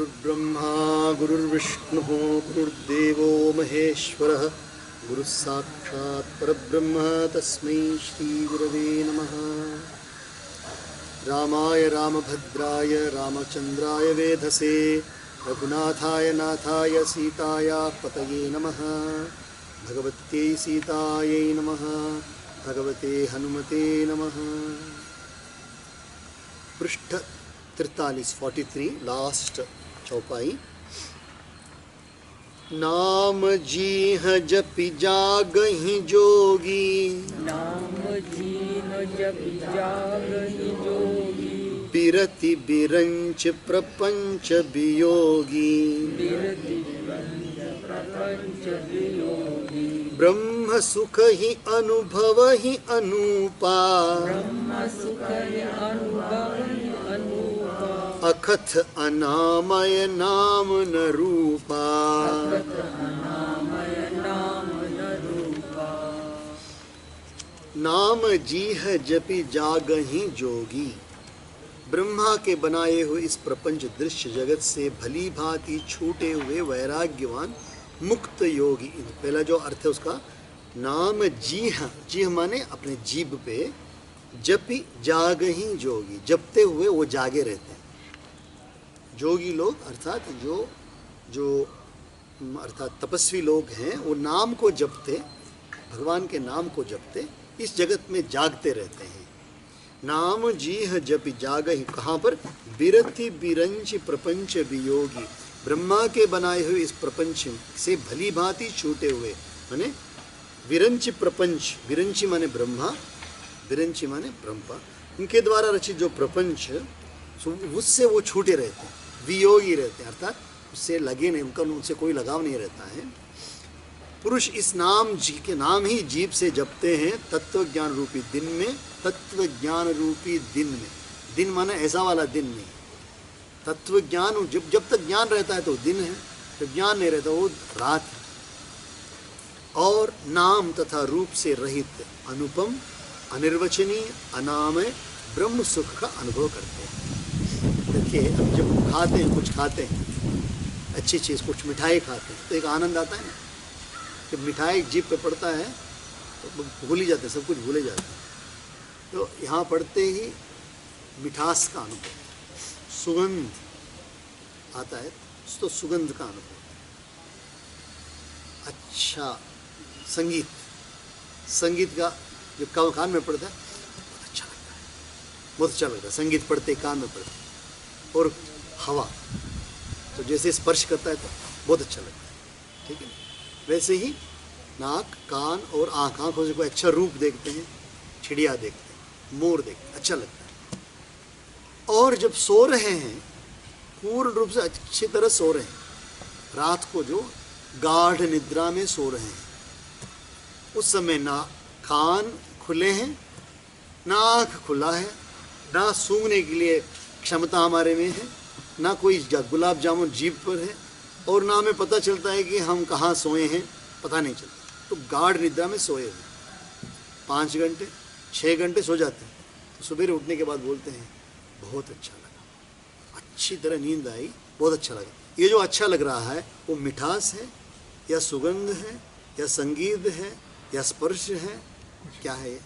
गुरुर्ब्रह्मा गुरुर्विष्णुः गुरुर्देवो महेश्वरः गुरुः साक्षात् परब्रह्म तस्मै श्रीगुरवे नमः। रामाय रामभद्राय रामचन्द्राय वेधसे रघुनाथाय नाथाय सीताया पतये नमः। भगवत्यै सीतायै नमः। भगवते हनुमते नमः। पृष्ठ 43 लास्ट चौपाई। नाम जीह जपि जागहि जोगी, नाम जीह जपि जागहि जोगी, बिरति बिरंच प्रपंच वियोगी, बिरति बिरंच प्रपंच वियोगी। ब्रह्म सुख ही अनुभव ही अनूपा, ब्रह्म सुख ही अनुभव ही अनूपा, अखथ अनामय नाम न रूपा। अखथ अनामय नाम न रूपा। नाम जीह जपि जागहि जोगी। ब्रह्मा के बनाए हुए इस प्रपंच दृश्य जगत से भली भांति छूटे हुए वैराग्यवान मुक्त योगी। पहला जो अर्थ है उसका, नाम जीह, जीह माने अपने जीभ पे, जपि जागहि जोगी, जपते हुए वो जागे रहते हैं। जोगी लोग अर्थात जो अर्थात तपस्वी लोग हैं, वो नाम को जपते, भगवान के नाम को जपते इस जगत में जागते रहते हैं। नाम जीह जपि जागहि, कहाँ पर? बिरति बिरंच प्रपंच वियोगी। ब्रह्मा के बनाए हुए इस प्रपंच से भली भांति छूटे हुए, माने विरंच प्रपंच, विरंची माने ब्रह्मा, विरंची माने ब्रह्मा, उनके द्वारा रचित जो प्रपंच उससे वो छूटे रहते हैं, वियोगी रहते हैं, अर्थात उससे लगे नहीं, उनसे कोई लगाव नहीं रहता है। पुरुष इस नाम जी के नाम ही जीभ से जपते हैं तत्व ज्ञान रूपी दिन में, तत्व ज्ञान रूपी दिन में। दिन माने ऐसा वाला दिन नहीं, तत्व ज्ञान जब तक ज्ञान रहता है तो दिन है, जब ज्ञान नहीं रहता वो रात है। और नाम तथा रूप से रहित अनुपम अनिर्वचनीय अनामय ब्रह्म सुख का अनुभव करते हैं। देखिए, अब जब खाते हैं, कुछ खाते हैं, अच्छी चीज़, कुछ मिठाई खाते हैं तो एक आनंद आता है ना। जब मिठाई जीभ पे पड़ता है तो भूल ही जाते हैं, सब कुछ भूले जाते हैं। तो यहाँ पड़ते ही मिठास का अनुभव, सुगंध आता है तो सुगंध का अनुभव। अच्छा, संगीत, संगीत का जो कान में पड़ता है अच्छा लगता है, बहुत अच्छा लगता है, संगीत पढ़ते कान में पड़ता है। और हवा तो जैसे स्पर्श करता है तो बहुत अच्छा लगता है, ठीक है। वैसे ही नाक, कान और आँख, आँखों से कोई अच्छा रूप देखते हैं, चिड़िया देखते हैं, मोर देखते हैं, अच्छा लगता है। और जब सो रहे हैं, पूर्ण रूप से अच्छी तरह सो रहे हैं, रात को जो गाढ़ निद्रा में सो रहे हैं, उस समय ना कान खुले हैं, ना आँख खुला है, ना सूंघने के लिए क्षमता हमारे में है, ना कोई गुलाब जामुन जीभ पर है, और ना हमें पता चलता है कि हम कहाँ सोए हैं, पता नहीं चलता। तो गाढ़ निद्रा में सोए हुए 5 घंटे 6 घंटे सो जाते हैं, तो सुबह उठने के बाद बोलते हैं बहुत अच्छा लगा, अच्छी तरह नींद आई, बहुत अच्छा लगा। ये जो अच्छा लग रहा है वो मिठास है या सुगंध है या संगीत है या स्पर्श है, क्या है?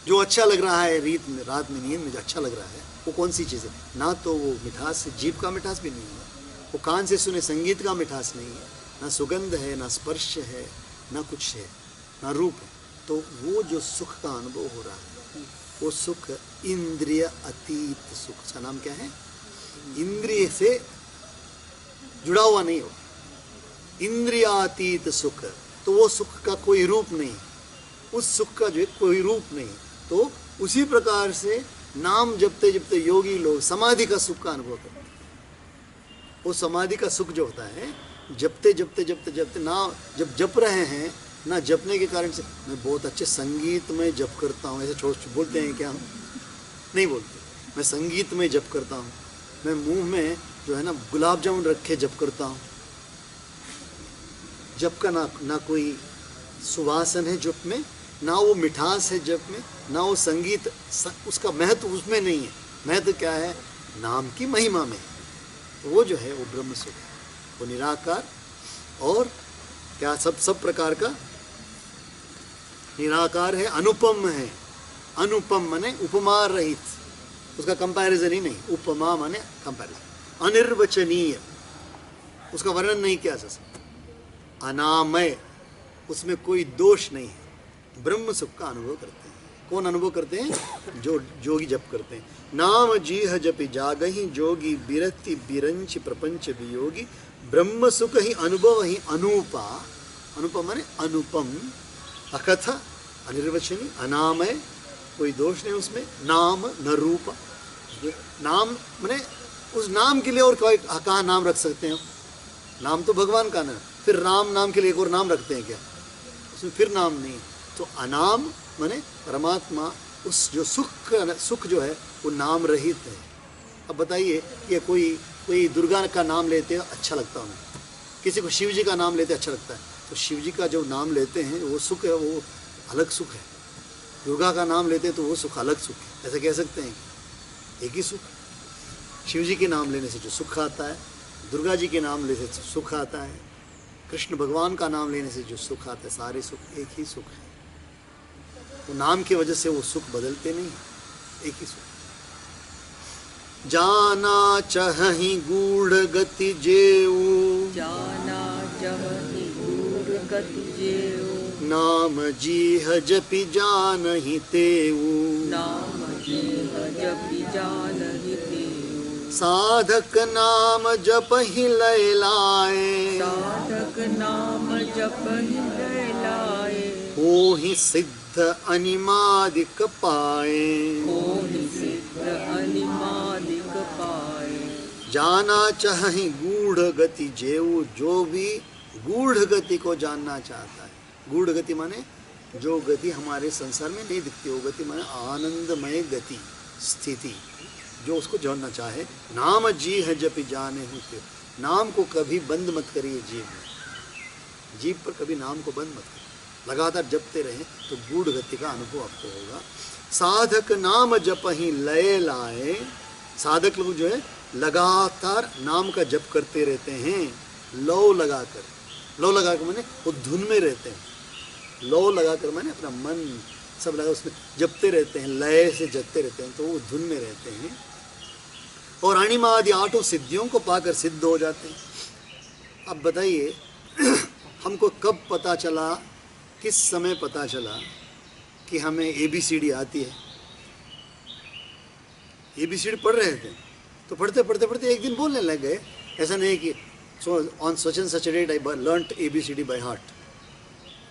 जो अच्छा लग रहा है रात में नींद में जो अच्छा लग रहा है वो कौन सी चीज़ है? ना तो वो मिठास है, जीभ का मिठास भी नहीं है, वो कान से सुने संगीत का मिठास नहीं है, ना सुगंध है, ना स्पर्श है, ना कुछ है, ना रूप है। तो वो जो सुख का अनुभव हो रहा है वो सुख इंद्रिय अतीत सुख। उसका नाम क्या है? इंद्रिय से जुड़ा हुआ नहीं हो, इंद्रियातीत सुख। तो वो सुख का कोई रूप नहीं, उस सुख का जो है कोई रूप नहीं। तो उसी प्रकार से नाम जपते जपते योगी लोग समाधि का सुख का अनुभव करते हैं। वो समाधि का सुख जो होता है, जपते जपते जपते जपते, ना जब जप रहे हैं ना जपने के कारण से मैं बहुत अच्छे संगीत में जप करता हूँ, ऐसे छोड़ बोलते हैं क्या? हम नहीं बोलते। मैं संगीत में जप करता हूँ, मैं मुंह में जो है ना गुलाब जामुन रखे जप करता हूँ। जप का ना कोई सुवासन है जप में, ना वो मिठास है जप में, ना वो संगीत, उसका महत्व उसमें नहीं है। महत्व क्या है? नाम की महिमा में। तो वो जो है वो ब्रह्म सुख है, वो निराकार और क्या सब प्रकार का निराकार है, अनुपम है। अनुपम माने उपमा रहित, उसका कंपैरिजन ही नहीं, उपमा माने कंपैरिजन, अनिर्वचनीय, उसका वर्णन नहीं किया जा सकता, अनामय, उसमें कोई दोष नहीं है। ब्रह्म सुख का अनुभव करते हैं। कौन अनुभव करते हैं? जो जोगी जप करते हैं। नाम जीह जपि जागहि जोगी बिरति बिरंच प्रपंच वियोगी ब्रह्म सुख ही अनुभव ही अनूपा। अनुपम माने अनुपम, अकथ, अनिर्वचनीय, अनामय, कोई दोष नहीं उसमें, नाम न रूप। नाम माने उस नाम के लिए और कहाँ नाम रख सकते हैं? नाम तो भगवान का नाम, फिर राम नाम के लिए एक और नाम रखते हैं क्या? उसमें फिर नाम नहीं। तो अनाम माने परमात्मा, उस जो सुख जो है वो नाम रहित है। अब बताइए कि कोई दुर्गा का नाम लेते हैं अच्छा लगता है उन्हें, किसी को शिव जी का नाम लेते अच्छा लगता है, तो शिव जी का जो नाम लेते हैं वो सुख है, वो अलग सुख है। दुर्गा का नाम लेते हैं तो वो सुख अलग सुख है। ऐसा कह सकते हैं एक ही सुख। शिव जी के नाम लेने से जो सुख आता है, दुर्गा जी के नाम लेने से सुख आता है, कृष्ण भगवान का नाम लेने से जो सुख आता है, सारे सुख एक ही सुख है। वो नाम की वजह से वो सुख बदलते नहीं, एक ही सुख। जाना चहहि गूढ़ गति जेऊ, जाना जहि गूढ़ गति जेऊ, नाम जीह जपि जानहि तेऊ, नाम जीह जपि जानहि तेऊ, साधक नाम जपहि लय लाए, साधक नाम जपहि लय लाए, होहि सिद्ध अनिमादिक पाए, होहि सिद्ध अनिमादिक पाए। जाना चाहे गूढ़ गति जेऊ, जो भी गूढ़ गति को जानना चाहता है। गूढ़ गति माने जो गति हमारे संसार में नहीं दिखती, वो गति माने आनंदमय गति, स्थिति, जो उसको जानना चाहे। नाम जी है जपि जाने होते, नाम को कभी बंद मत करिए जीव में, जीव पर कभी नाम को बंद मत करिए, लगातार जपते रहें तो गूढ़ गति का अनुभव आपको होगा। साधक नाम जप ही लय लाए, साधक लोग जो है लगातार नाम का जप करते रहते हैं, लौ लगाकर। लौ लगाकर माने वो धुन में रहते हैं, लौ लगाकर माने अपना मन सब लगा उसमें जपते रहते हैं, लय से जपते रहते हैं, तो वो धुन में रहते हैं और अणिमा आदि आठों सिद्धियों को पाकर सिद्ध हो जाते हैं। अब बताइए हमको कब पता चला, किस समय पता चला कि हमें ABCD आती है? ABCD पढ़ रहे थे तो पढ़ते पढ़ते पढ़ते एक दिन बोलने लग गए। ऐसा नहीं कि on such and such date I learned ABCD by heart.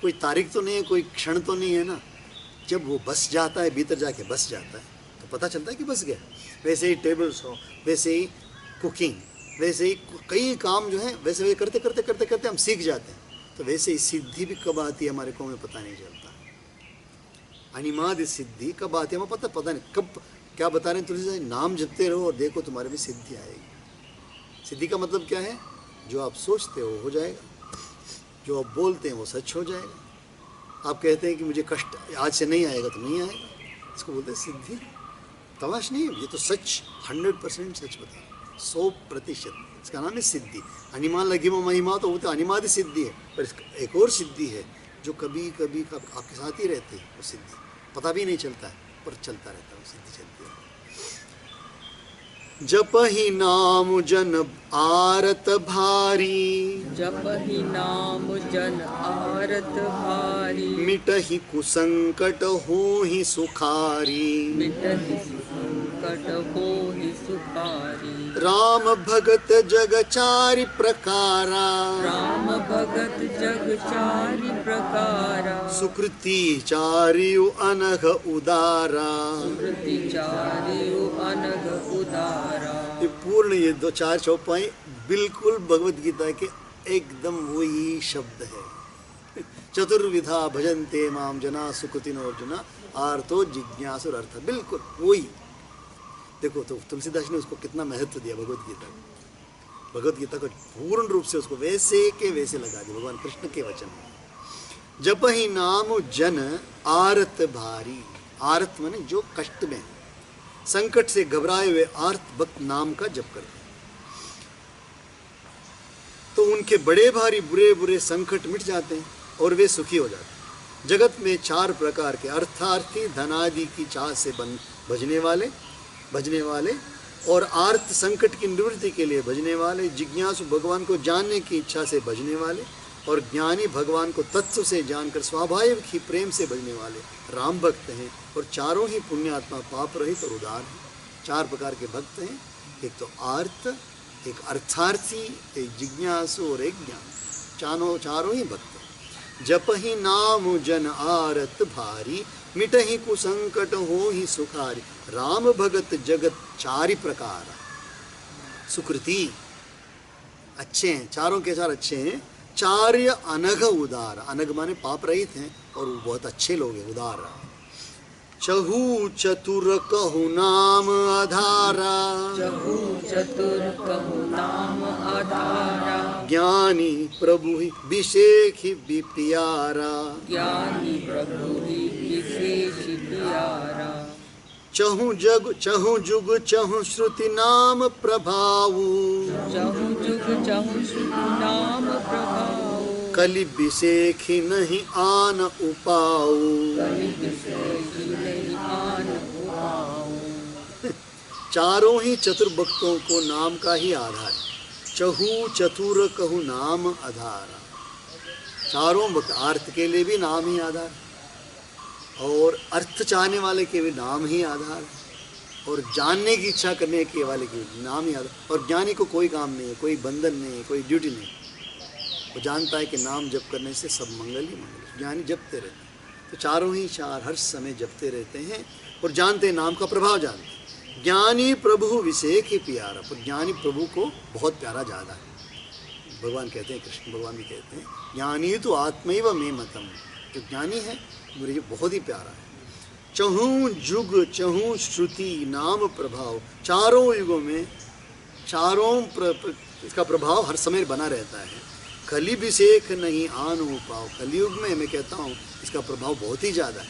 कोई तारीख तो नहीं है, कोई क्षण तो नहीं है ना। जब वो बस जाता है, भीतर जाके बस जाता है तो पता चलता है कि बस गया। वैसे ही टेबल्स हो, वैसे ही कुकिंग, वैसे ही कई काम जो है वैसे वैसे करते करते करते करते हम सीख जाते हैं। तो वैसे ही सिद्धि भी कब आती है हमारे को में पता नहीं चलता। अनिमादि सिद्धि कब आती है हमें पता नहीं कब। क्या बता रहे हैं तुलसी, नाम जपते रहो और देखो तुम्हारे में सिद्धि आएगी। सिद्धि का मतलब क्या है? जो आप सोचते हो जाएगा, जो आप बोलते हैं वो सच हो जाएगा। आप कहते हैं कि मुझे कष्ट आज से नहीं आएगा तो नहीं आएगा, इसको बोलते हैं सिद्धि। तमाश नहीं, ये तो सच 100% सच बता, 100%। इसका नाम है सिद्धि। अनिमा लघिमा महिमा तो वो तो अनिमादि सिद्धि है, पर एक और सिद्धि है जो कभी कभी आपके साथ ही रहती है। वो सिद्धि पता भी नहीं चलता है पर चलता रहता है, वो सिद्धि चलती है। जप ही नाम जन आरत भारी, जप ही नाम जन आरत भारी, मिटहि कुसंकट होहि सुखारी, मिटहि संकट होहि सुखारी। राम भगत जगचारि प्रकारा, राम भगत जग चारि प्रकारा, सुकृति चारियु अनघ उदारा। सुकृति चारियु अनघ उदारा। ये पूर्ण ये 2-4 चौपाई बिल्कुल भगवत गीता के एकदम वही शब्द है। चतुर्विधा भजन्ते माम जना सुकृतिनो अर्जुना आर्तो जिज्ञासुर अर्थ, बिल्कुल वही। देखो तो तुलसीदास ने उसको कितना महत्व दिया भगवत गीता को। भगवत गीता को पूर्ण रूप से उसको वैसे के वैसे लगा दिया भगवान कृष्ण के वचन में। जप ही नाम जन आरत भारी, आरत माने जो कष्ट में, संकट से घबराए हुए आर्त भक्त नाम का जप करते हैं। उनके बड़े भारी बुरे बुरे संकट मिट जाते हैं और वे सुखी हो जाते हैं। जगत में 4 प्रकार के अर्थार्थी, धनादि की चाह से भजने वाले और आर्त संकट की निवृत्ति के लिए भजने वाले, जिज्ञासु भगवान को जानने की इच्छा से भजने वाले और ज्ञानी भगवान को तत्व से जानकर स्वाभाविक ही प्रेम से भजने वाले राम भक्त हैं। और चारों ही पुण्यात्मा, पाप रहित और उदार हैं। 4 प्रकार के भक्त हैं, एक तो आर्त, एक अर्थार्थी, एक जिज्ञासु और एक ज्ञान। चारों ही भक्त। जपहि नाम जन आरत भारी, मिटहि कुसंकट हो ही सुखारी। राम भगत जगत 4 प्रकार। सुकृति अच्छे हैं, चारों के 4 अच्छे हैं। चार्य अनघ उदार, अनघ माने पाप रहित हैं और वो बहुत अच्छे लोग हैं, उदार। चहु चतुर कहु नाम आधारा, चहु चतुर कहु नाम आधारा। ज्ञानी प्रभु ही विशेष विप्यारा, ज्ञानी प्रभु ही विशेष प्यारा। चहु जुग चहु श्रुति नाम प्रभाऊ, चहु जुग चहु श्रुति नाम प्रभाऊ। कलि विशेष नहीं आन उपाऊ, कलि विशेष नहीं आन उपाऊ। चारों ही चतुर भक्तों को नाम का ही आधार है। चहु चतुर कहु नाम आधारा, चारों भक्त आर्थ के लिए भी नाम ही आधार, और अर्थ चाहने वाले के भी नाम ही आधार, और जानने की इच्छा करने के वाले के नाम ही आधार। और ज्ञानी को कोई काम नहीं है, कोई बंधन नहीं है, कोई ड्यूटी नहीं। वो जानता है कि नाम जप करने से सब मंगल ही मंगल। ज्ञानी जपते रहते हैं, तो चारों ही 4 हर समय जपते रहते हैं और जानते हैं, नाम का प्रभाव जानते हैं। ज्ञानी प्रभु विशेष ही प्यारा, पर ज्ञानी प्रभु को बहुत प्यारा ज़्यादा है। भगवान कहते हैं, कृष्ण भगवान भी कहते हैं, ज्ञानी तो आत्मैव मे मतम, जो ज्ञानी है मुझे बहुत ही प्यारा है। चहु जुग चहु श्रुति नाम प्रभाव, चारों युगों में इसका प्रभाव हर समय बना रहता है। कलि विशेष नहीं आन उपाय, कलयुग में मैं कहता हूँ इसका प्रभाव बहुत ही ज़्यादा है।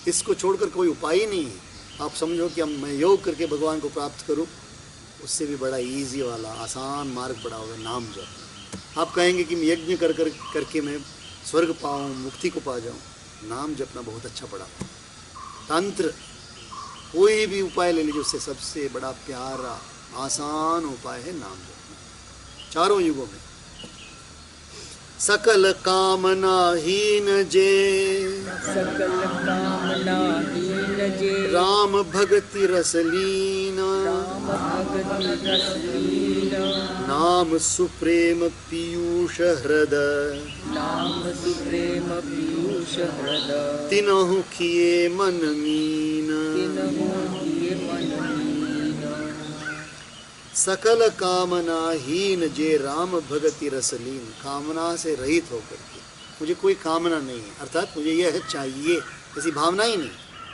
इसको छोड़कर कोई उपाय ही नहीं है। आप समझो कि मैं योग करके भगवान को प्राप्त करूं, उससे भी बड़ा इजी वाला आसान मार्ग पड़ा होगा नाम जप। आप कहेंगे कि मैं यज्ञ करके मैं स्वर्ग पाऊं, मुक्ति को पा जाऊं, नाम जपना बहुत अच्छा पड़ा। तंत्र कोई भी उपाय ले लीजिए, उससे सबसे बड़ा प्यारा आसान उपाय है नाम जपना। चारों युगों में सकल कामना हीन जे, सकल कामना हीन जे। राम भगति रसलीन, राम भगति रसलीन। नाम सुप्रेम पीयूष हृदय, नाम सुप्रेम पीयूष हृदय। तिनहु किए मन मीन, तिनहु किए मन मीन। सकल कामना हीन जे राम भगति रसलीन, कामना से रहित होकर के, मुझे कोई कामना नहीं है, अर्थात मुझे यह चाहिए ऐसी भावना ही नहीं,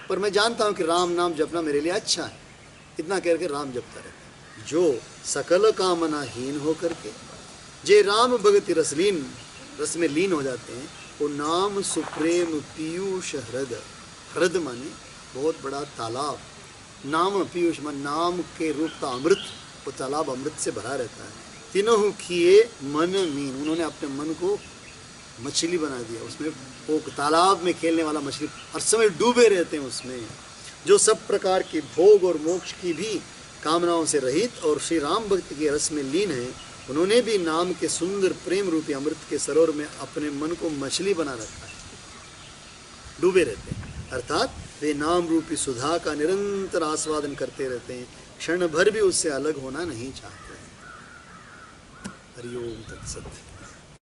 पर मैं जानता हूँ कि राम नाम जपना मेरे लिए अच्छा है, इतना कह के राम जपता रहता है। जो सकल कामना हीन होकर के जे राम भगति रसलीन, रस में लीन हो जाते हैं, वो नाम सुप्रेम पीयूष हृदय, हृदय माने बहुत बड़ा तालाब, नाम पीयूष मान नाम के रूप का अमृत, वो तालाब अमृत से भरा रहता है। तीनों किए मन मीन, उन्होंने अपने मन को मछली बना दिया, उसमें वो तालाब में खेलने वाला मछली हर समय डूबे रहते हैं उसमें, जो सब प्रकार के भोग और मोक्ष की भी कामनाओं से रहित और श्री राम भक्ति के रस में लीन है। उन्होंने भी नाम के सुंदर प्रेम रूपी अमृत के सरोवर में अपने मन को मछली बना रखा है, डूबे रहते हैं, अर्थात वे नाम रूपी सुधा का निरंतर आस्वादन करते रहते हैं, क्षण भर भी उससे अलग होना नहीं चाहते हैं। हरि ओम तत्सत।